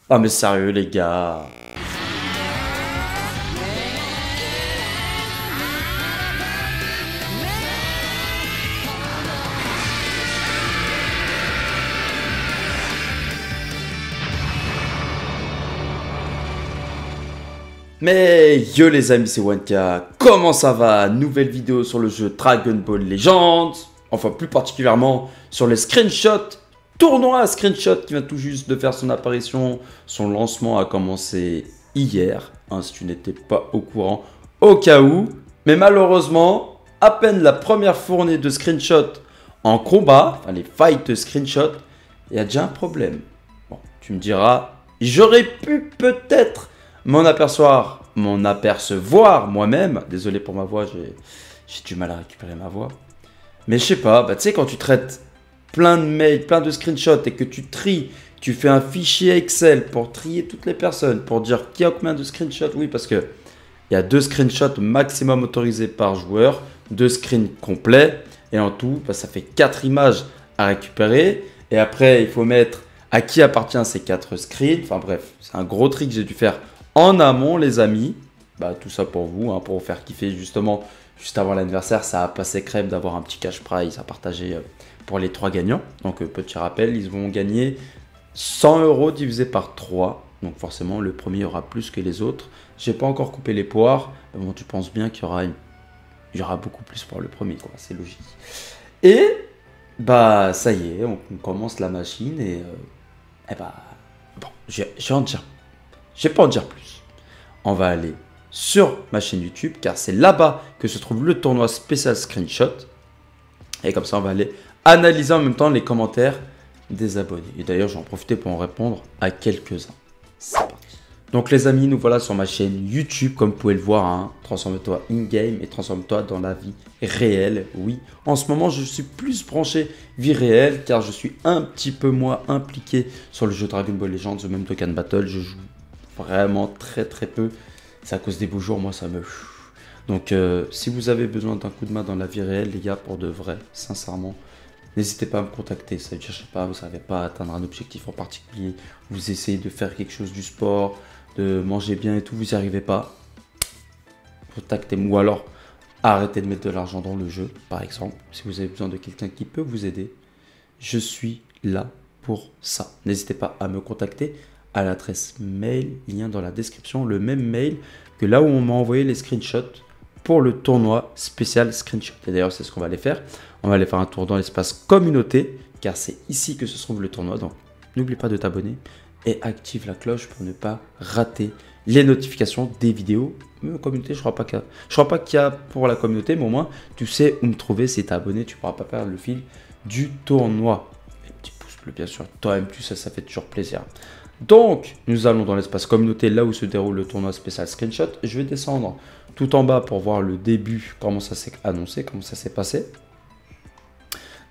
Ah mais sérieux les gars. Mais yo les amis, c'est Wanka, comment ça va? Nouvelle vidéo sur le jeu Dragon Ball Legends, enfin plus particulièrement sur les screenshots, tournoi à screenshot qui vient tout juste de faire son apparition. Son lancement a commencé hier, hein, si tu n'étais pas au courant, au cas où. Mais malheureusement, à peine la première fournée de screenshots en combat, enfin les fights de screenshots, il y a déjà un problème. Bon, tu me diras, j'aurais pu peut-être m'en apercevoir moi-même. Désolé pour ma voix, j'ai du mal à récupérer ma voix. Mais je sais pas, bah, tu sais, quand tu traites plein de mails, plein de screenshots et que tu tries, tu fais un fichier Excel pour trier toutes les personnes, pour dire qui a combien de screenshots. Oui, parce que il y a 2 screenshots maximum autorisés par joueur, 2 screens complets. Et en tout, bah, ça fait 4 images à récupérer. Et après, il faut mettre à qui appartient ces 4 screens. Enfin bref, c'est un gros trick que j'ai dû faire en amont, les amis. Bah, tout ça pour vous, hein, pour vous faire kiffer justement. Juste avant l'anniversaire, ça a passé crème d'avoir un petit cash prize à partager pour les 3 gagnants. Donc, petit rappel, ils vont gagner 100 € divisé par 3. Donc, forcément, le premier aura plus que les autres. J'ai pas encore coupé les poires. Bon, tu penses bien qu'il y aura beaucoup plus pour le premier, quoi. C'est logique. Et, bah, ça y est, on commence la machine et, bah, bon, je vais pas en dire plus. On va aller sur ma chaîne YouTube, car c'est là-bas que se trouve le tournoi spécial screenshot. Et comme ça, on va aller analyser en même temps les commentaires des abonnés. Et d'ailleurs, j'en profite pour en répondre à quelques-uns. C'est parti. Donc les amis, nous voilà sur ma chaîne YouTube, comme vous pouvez le voir, hein. Transforme-toi in-game et transforme-toi dans la vie réelle. Oui, en ce moment, je suis plus branché vie réelle, car je suis un petit peu moins impliqué sur le jeu Dragon Ball Legends ou même Dokkan Battle. Je joue vraiment très peu. C'est à cause des beaux jours, moi ça me... Donc si vous avez besoin d'un coup de main dans la vie réelle, les gars, pour de vrai, sincèrement, n'hésitez pas à me contacter. Ça veut dire, je sais pas, vous savez pas atteindre un objectif en particulier, vous essayez de faire quelque chose du sport, de manger bien et tout, vous n'y arrivez pas, contactez-moi. Ou alors arrêtez de mettre de l'argent dans le jeu, par exemple. Si vous avez besoin de quelqu'un qui peut vous aider, je suis là pour ça. N'hésitez pas à me contacter à l'adresse mail, lien dans la description, le même mail que là où on m'a envoyé les screenshots pour le tournoi spécial screenshot. Et d'ailleurs, c'est ce qu'on va aller faire. On va aller faire un tour dans l'espace communauté, car c'est ici que se trouve le tournoi. Donc, n'oublie pas de t'abonner et active la cloche pour ne pas rater les notifications des vidéos. Communauté, je crois pas qu'il y a pour la communauté, mais au moins, tu sais où me trouver. Si tu es abonné, tu ne pourras pas perdre le fil du tournoi. Et petit pouce bleu, bien sûr. Toi-même, tu sais, ça fait toujours plaisir. Donc, nous allons dans l'espace communauté, là où se déroule le tournoi spécial screenshot. Je vais descendre tout en bas pour voir le début, comment ça s'est annoncé, comment ça s'est passé.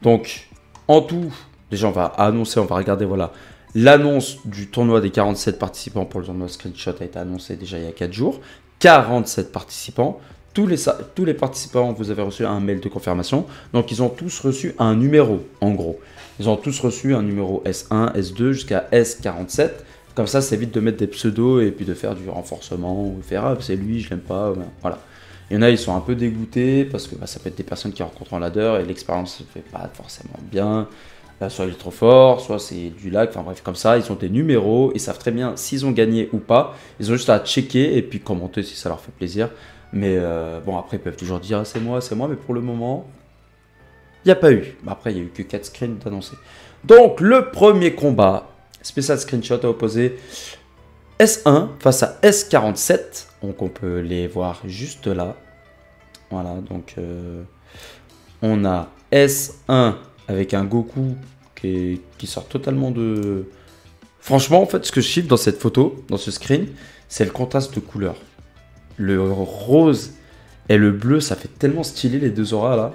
Donc, en tout, déjà, on va annoncer, on va regarder, voilà, l'annonce du tournoi des 47 participants pour le tournoi screenshot a été annoncée déjà il y a 4 jours. 47 participants. Tous les participants, vous avez reçu un mail de confirmation. Donc, ils ont tous reçu un numéro, en gros. Ils ont tous reçu un numéro S1, S2 jusqu'à S47. Comme ça, c'est vite de mettre des pseudos et puis de faire du renforcement ou faire ah, c'est lui, je l'aime pas. Voilà. Il y en a, ils sont un peu dégoûtés parce que bah, ça peut être des personnes qui rencontrent en ladder et l'expérience ne fait pas forcément bien. Soit il est trop fort, soit c'est du lag. Enfin bref, comme ça, ils ont des numéros. Ils savent très bien s'ils ont gagné ou pas. Ils ont juste à checker et puis commenter si ça leur fait plaisir. Mais bon, après, ils peuvent toujours dire ah, c'est moi. Mais pour le moment, il n'y a pas eu. Après, il n'y a eu que 4 screens d'annoncer. Donc, le premier combat, spécial screenshot à opposer S1 face à S47. Donc, on peut les voir juste là. Voilà, donc on a S1 avec un Goku qui sort totalement de... Franchement, en fait, ce que je kiffe dans cette photo, dans ce screen, c'est le contraste de couleurs. Le rose et le bleu, ça fait tellement stylé les deux auras là.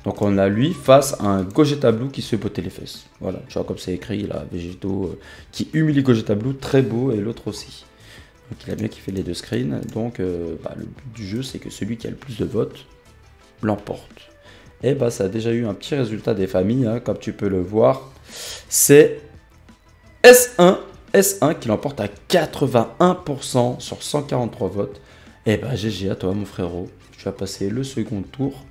Donc on a lui face à un Gogeta Blue qui se fait botter les fesses. Voilà, tu vois comme c'est écrit là, Végétaux qui humilie Gogeta Blue, très beau, et l'autre aussi. Donc il a bien kiffé les deux screens. Donc le but du jeu, c'est que celui qui a le plus de votes l'emporte. Et bah ça a déjà eu un petit résultat des familles, hein, comme tu peux le voir. C'est S1 S1 qui l'emporte à 81% sur 143 votes. Et bah GG à toi mon frérot. Tu vas passer le second tour.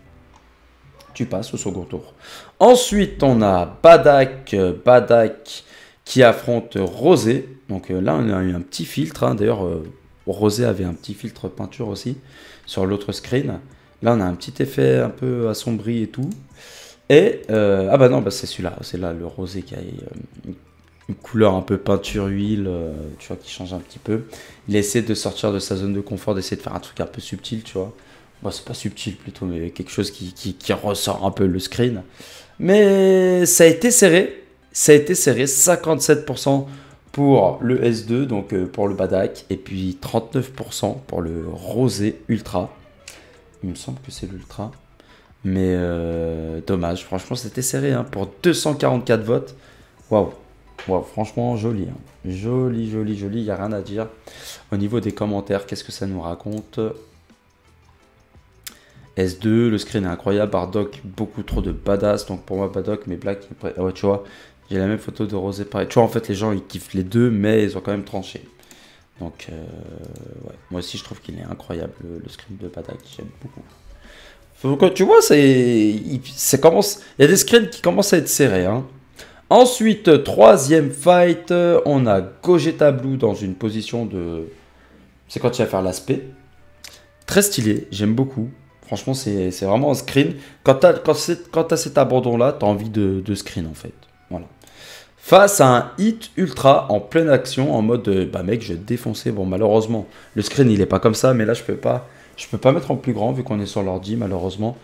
Tu passes au second tour. Ensuite, on a Badak qui affronte Rosé. Donc là, on a eu un petit filtre. Hein. D'ailleurs, Rosé avait un petit filtre peinture aussi sur l'autre screen. Là, on a un petit effet un peu assombri et tout. Et, ah bah non, bah c'est celui-là. C'est là, le Rosé qui a une couleur un peu peinture huile, tu vois, qui change un petit peu. Il essaie de sortir de sa zone de confort, d'essayer de faire un truc un peu subtil, tu vois. Bon, c'est pas subtil plutôt, mais quelque chose qui ressort un peu le screen. Mais ça a été serré. Ça a été serré. 57% pour le S2, donc pour le Badak. Et puis 39% pour le Rosé Ultra. Il me semble que c'est l'Ultra. Mais dommage. Franchement, c'était serré. Hein, pour 244 votes. Waouh. Wow, franchement, joli. Hein. Joli, joli, joli. Il n'y a rien à dire. Au niveau des commentaires, qu'est-ce que ça nous raconte? S2, le screen est incroyable. Bardock, beaucoup trop de badass. Donc pour moi, Bardock, mais Black, ouais, tu vois, j'ai la même photo de Rosé pareil. Tu vois, en fait, les gens, ils kiffent les deux, mais ils ont quand même tranché. Donc, ouais. Moi aussi, je trouve qu'il est incroyable, le screen de Bardock. J'aime beaucoup. Donc, tu vois, il y a des screens qui commencent à être serrés. Hein. Ensuite, troisième fight, on a Gogeta Blue dans une position de... C'est quand il va faire l'aspect. Très stylé, j'aime beaucoup. Franchement, c'est vraiment un screen. Quand t'as cet abandon-là, t'as envie de screen, en fait. Voilà. Face à un hit ultra en pleine action, en mode, bah mec, je vais te défoncer. Bon, malheureusement, le screen, il est pas comme ça, mais là, je peux pas mettre en plus grand, vu qu'on est sur l'ordi, malheureusement.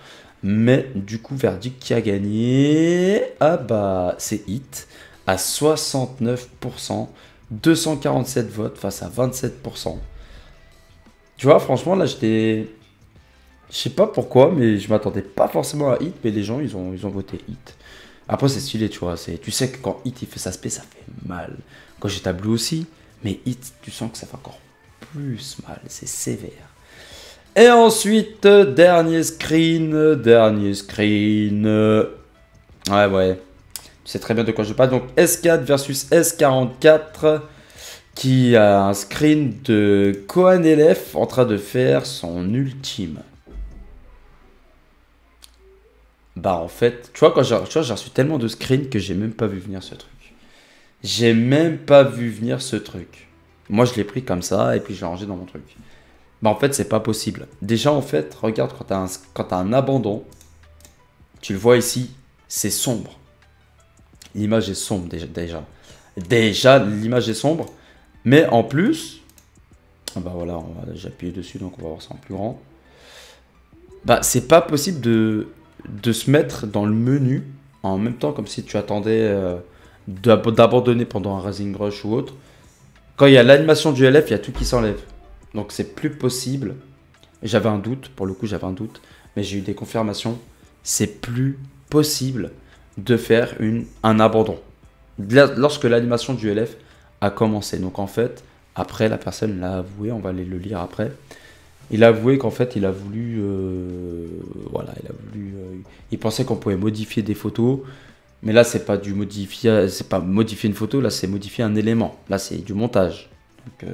Mais du coup, verdict qui a gagné. Ah bah, c'est hit à 69%. 247 votes face à 27%. Tu vois, franchement, là, j'étais... Je sais pas pourquoi, mais je m'attendais pas forcément à hit, mais les gens, ils ont voté hit. Après, c'est stylé, tu vois. Tu sais que quand hit, il fait sa spé, ça fait mal. Quand j'ai tableau aussi, mais hit, tu sens que ça fait encore plus mal. C'est sévère. Et ensuite, dernier screen. Ouais. Tu sais très bien de quoi je parle. Donc, S4 versus S44. Qui a un screen de Kohan LF en train de faire son ultime. Bah en fait, tu vois, j'ai reçu tellement de screens que j'ai même pas vu venir ce truc. J'ai même pas vu venir ce truc. Moi, je l'ai pris comme ça et puis je l'ai rangé dans mon truc. Bah en fait, c'est pas possible. Déjà, en fait, regarde, quand t'as un abandon, tu le vois ici, c'est sombre. L'image est sombre déjà. Déjà, l'image est sombre. Mais en plus, bah voilà, j'ai appuyé dessus, donc on va voir ça en plus grand. Bah, c'est pas possible de se mettre dans le menu en même temps, comme si tu attendais d'abandonner pendant un Rising Rush ou autre. Quand il y a l'animation du LF, il y a tout qui s'enlève. Donc c'est plus possible. J'avais un doute, pour le coup j'avais un doute, mais j'ai eu des confirmations. C'est plus possible de faire un abandon. Lorsque l'animation du LF a commencé. Donc en fait, après la personne l'a avoué, on va aller le lire après. Il a avoué qu'en fait il a voulu, voilà, il pensait qu'on pouvait modifier des photos, mais là c'est pas c'est pas modifier une photo, là c'est modifier un élément, là c'est du montage. Donc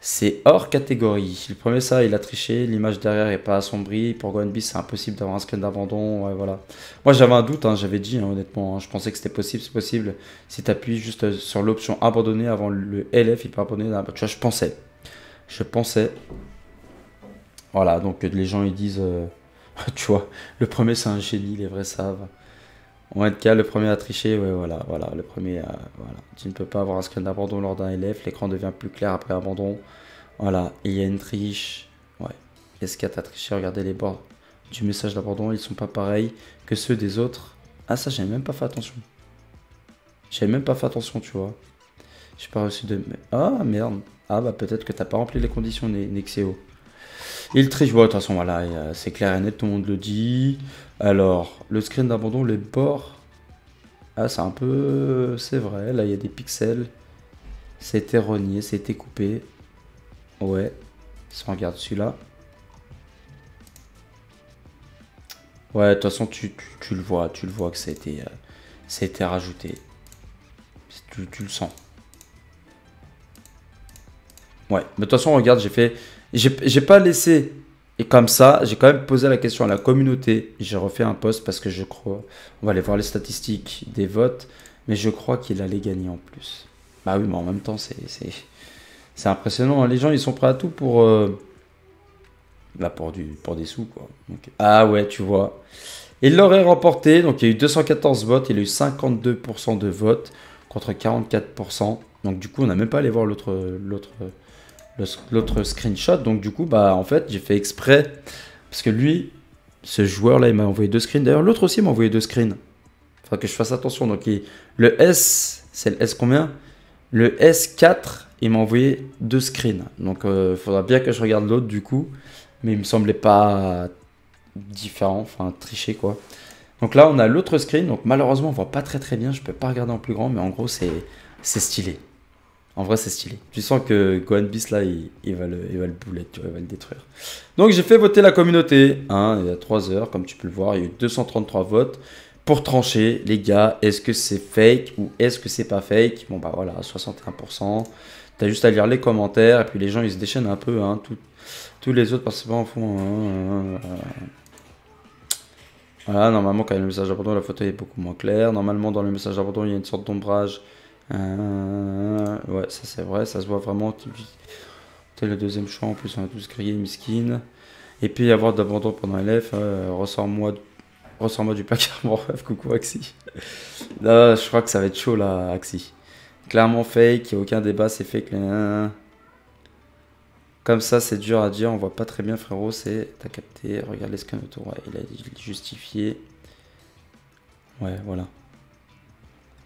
c'est hors catégorie. Le premier, ça, il a triché. L'image derrière est pas assombrie. Pour Gohanbi, c'est impossible d'avoir un screen d'abandon. Ouais, voilà. Moi, j'avais un doute, hein, j'avais dit, hein, honnêtement. Hein, je pensais que c'était possible. C'est possible. Si tu appuies juste sur l'option abandonner avant le LF, il peut abandonner. Tu vois, je pensais. Voilà, donc les gens, ils disent... tu vois, le premier, c'est un génie. Les vrais savent. En tout cas, le premier a triché. Ouais, voilà. Le premier, voilà. Tu ne peux pas avoir un screen d'abandon lors d'un LF. L'écran devient plus clair après abandon. Voilà, il y a une triche. Ouais, S4 a triché, regardez les bords du message d'abandon, ils sont pas pareils que ceux des autres. Ah ça, j'avais même pas fait attention. Tu vois. J'ai pas reçu de... Ah merde. Ah bah peut-être que t'as pas rempli les conditions, Nexeo. Il triche, bon, de toute façon, voilà, c'est clair et net, tout le monde le dit. Alors, le screen d'abandon, les bords... Ah, c'est un peu... C'est vrai, là, il y a des pixels. C'était rogné, c'était coupé. Ouais, si on regarde celui-là. Ouais, de toute façon, tu le vois que ça a été rajouté. Tu le sens. Ouais, mais de toute façon, regarde, j'ai pas laissé. Et comme ça, j'ai quand même posé la question à la communauté. J'ai refait un post parce que je crois. On va aller voir les statistiques des votes. Mais je crois qu'il allait gagner en plus. Bah oui, mais en même temps, c'est impressionnant, hein. Les gens, ils sont prêts à tout bah pour des sous, quoi. Donc, ah ouais, tu vois. Il l'aurait remporté. Donc, il y a eu 214 votes. Il a eu 52% de votes contre 44%. Donc, du coup, on n'a même pas allé voir l'autre screenshot. Donc, du coup, bah, en fait, j'ai fait exprès. Parce que lui, ce joueur-là, il m'a envoyé 2 screens. D'ailleurs, l'autre aussi m'a envoyé 2 screens. Faudra que je fasse attention. Donc, le S, c'est le S combien? Le S4, il m'a envoyé 2 screens. Donc, il faudra bien que je regarde l'autre du coup. Mais il me semblait pas différent, enfin triché quoi. Donc là, on a l'autre screen. Donc malheureusement, on voit pas très très bien. Je peux pas regarder en plus grand, mais en gros, c'est stylé. En vrai, c'est stylé. Tu sens que Gohan Beast là, il va le boulet, tu vois, il va le détruire. Donc j'ai fait voter la communauté. Hein, il y a 3 heures, comme tu peux le voir, il y a eu 233 votes. Pour trancher, les gars, est-ce que c'est fake ou est-ce que c'est pas fake? Bon bah voilà, 61%. T'as juste à lire les commentaires et puis les gens ils se déchaînent un peu. Hein, tous les autres participants font. Voilà, normalement quand il y a le message d'abandon, la photo est beaucoup moins claire. Normalement dans le message d'abandon, il y a une sorte d'ombrage. Ouais, ça c'est vrai, ça se voit vraiment. C'est le deuxième choix, en plus on a tous grillé, miskin. Et puis y avoir d'abandon pendant LF, ressors-moi du placard, mon rêve, coucou Axi. Là, je crois que ça va être chaud là, Axi. Clairement fake, il n'y a aucun débat, c'est fake. Comme ça, c'est dur à dire, on voit pas très bien, frérot. T'as capté, regarde les scans autour. Ouais, il a justifié. Ouais, voilà.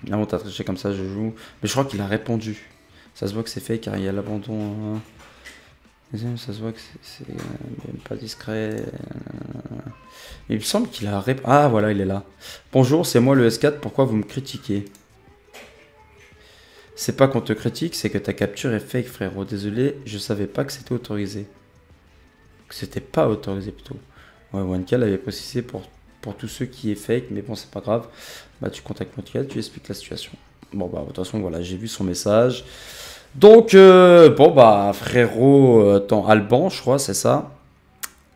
Là, on t'a triché comme ça, je joue. Mais je crois qu'il a répondu. Ça se voit que c'est fake car il y a l'abandon. Ça se voit que c'est même pas discret. Il me semble qu'il a répondu. Ah, voilà, il est là. Bonjour, c'est moi le S4, pourquoi vous me critiquez? C'est pas qu'on te critique, c'est que ta capture est fake, frérot. Désolé, je savais pas que c'était autorisé. Que c'était pas autorisé, plutôt. Ouais, OneCal avait précisé pour tous ceux qui est fake, mais bon, c'est pas grave. Bah, tu contactes OneCal, tu expliques la situation. Bon, bah, de toute façon, voilà, j'ai vu son message. Donc, bon, bah, frérot, attends, Alban, je crois, c'est ça.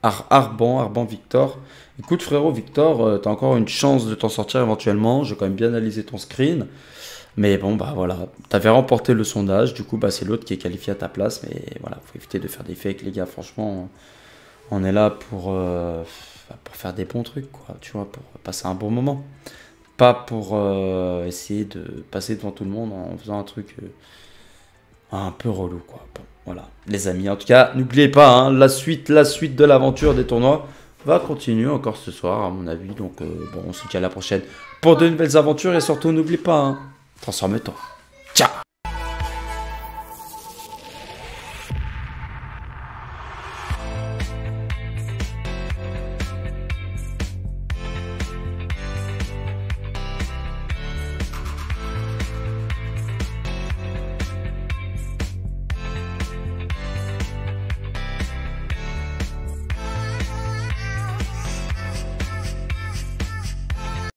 Arban Victor. Écoute, frérot, Victor, t'as encore une chance de t'en sortir éventuellement. J'ai quand même bien analysé ton screen. Mais bon, bah voilà, t'avais remporté le sondage, du coup, bah c'est l'autre qui est qualifié à ta place. Mais voilà, faut éviter de faire des fakes, les gars. Franchement, on est là pour faire des bons trucs, quoi. Tu vois, pour passer un bon moment. Pas pour essayer de passer devant tout le monde en faisant un truc un peu relou, quoi. Bon, voilà, les amis. En tout cas, n'oubliez pas, hein, la suite de l'aventure des tournois va continuer encore ce soir, à mon avis. Donc, bon, on se dit à la prochaine pour de nouvelles aventures. Et surtout, n'oublie pas, hein, transforme-toi. Ciao!